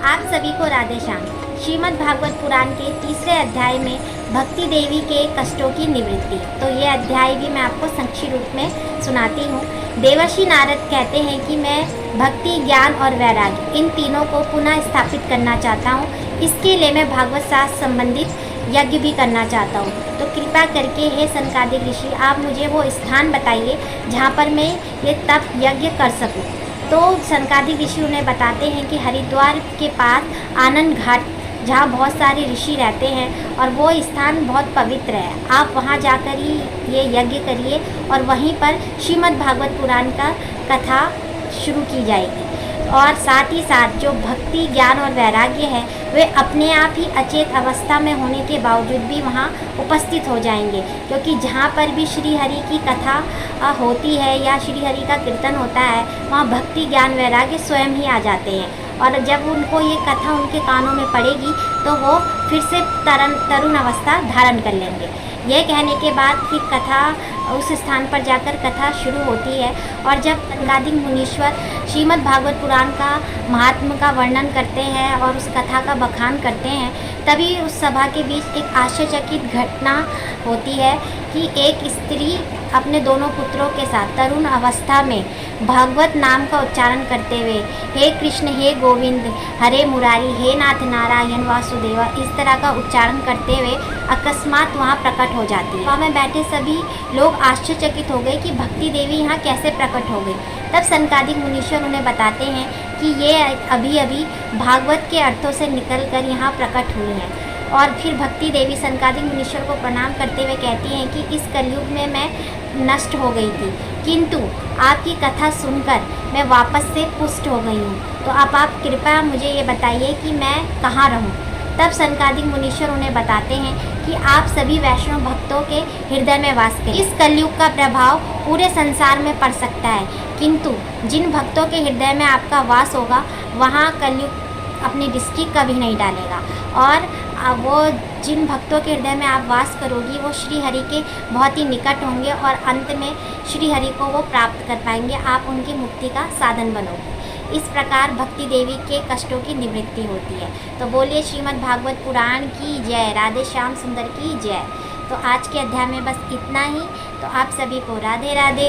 आप सभी को राधे श्याम। श्रीमद् भागवत पुराण के तीसरे अध्याय में भक्ति देवी के कष्टों की निवृत्ति। तो ये अध्याय भी मैं आपको संक्षिप्त रूप में सुनाती हूँ। देवर्षि नारद कहते हैं कि मैं भक्ति, ज्ञान और वैराग्य इन तीनों को पुनः स्थापित करना चाहता हूँ। इसके लिए मैं भागवत शास्त्र संबंधित यज्ञ भी करना चाहता हूँ। तो कृपा करके हे सनकादिक ऋषि, आप मुझे वो स्थान बताइए जहाँ पर मैं ये तप यज्ञ कर सकूँ। तो सनकादिक ऋषि उन्हें बताते हैं कि हरिद्वार के पास आनंद घाट, जहाँ बहुत सारे ऋषि रहते हैं और वो स्थान बहुत पवित्र है, आप वहाँ जाकर ही ये यज्ञ करिए और वहीं पर श्रीमद् भागवत पुराण का कथा शुरू की जाएगी। और साथ ही साथ जो भक्ति, ज्ञान और वैराग्य है वे अपने आप ही अचेत अवस्था में होने के बावजूद भी वहाँ उपस्थित हो जाएंगे, क्योंकि जहाँ पर भी श्री हरि की कथा होती है या श्री हरि का कीर्तन होता है, वहाँ भक्ति, ज्ञान, वैराग्य स्वयं ही आ जाते हैं। और जब उनको ये कथा उनके कानों में पड़ेगी तो वो फिर से तरुण अवस्था धारण कर लेंगे। यह कहने के बाद फिर कथा उस स्थान पर जाकर कथा शुरू होती है। और जब सनकादिक मुनीश्वर श्रीमद् भागवत पुराण का महात्म का वर्णन करते हैं और उस कथा का बखान करते हैं, तभी उस सभा के बीच एक आश्चर्यचकित घटना होती है कि एक स्त्री अपने दोनों पुत्रों के साथ तरुण अवस्था में भागवत नाम का उच्चारण करते हुए हे कृष्ण, हे गोविंद, हरे मुरारी, हे नाथ नारायण वासुदेवा, इस तरह का उच्चारण करते हुए अकस्मात वहाँ प्रकट हो जाती है। वहाँ में बैठे सभी लोग आश्चर्यचकित हो गए कि भक्ति देवी यहाँ कैसे प्रकट हो गई। तब सनकादिक मुनीश्वर उन्हें बताते हैं कि ये अभी अभी भागवत के अर्थों से निकल कर यहाँ प्रकट हुई हैं। और फिर भक्ति देवी सनकादिक मुनीश्वर को प्रणाम करते हुए कहती हैं कि इस कलयुग में मैं नष्ट हो गई थी, किंतु आपकी कथा सुनकर मैं वापस से पुष्ट हो गई हूँ। तो अब आप कृपया मुझे ये बताइए कि मैं कहाँ रहूँ। तब सनकादिक मुनीश्वर उन्हें बताते हैं कि आप सभी वैष्णव भक्तों के हृदय में वास करें। इस कलयुग का प्रभाव पूरे संसार में पड़ सकता है, किंतु जिन भक्तों के हृदय में आपका वास होगा वहाँ कलयुग अपनी दृष्टि कभी नहीं डालेगा। और वो जिन भक्तों के हृदय में आप वास करोगी वो श्री हरि के बहुत ही निकट होंगे और अंत में श्री हरि को वो प्राप्त कर पाएंगे, आप उनकी मुक्ति का साधन बनोगे। इस प्रकार भक्ति देवी के कष्टों की निवृत्ति होती है। तो बोलिए श्रीमद् भागवत पुराण की जय, राधे श्याम सुंदर की जय। तो आज के अध्याय में बस इतना ही। तो आप सभी को राधे राधे।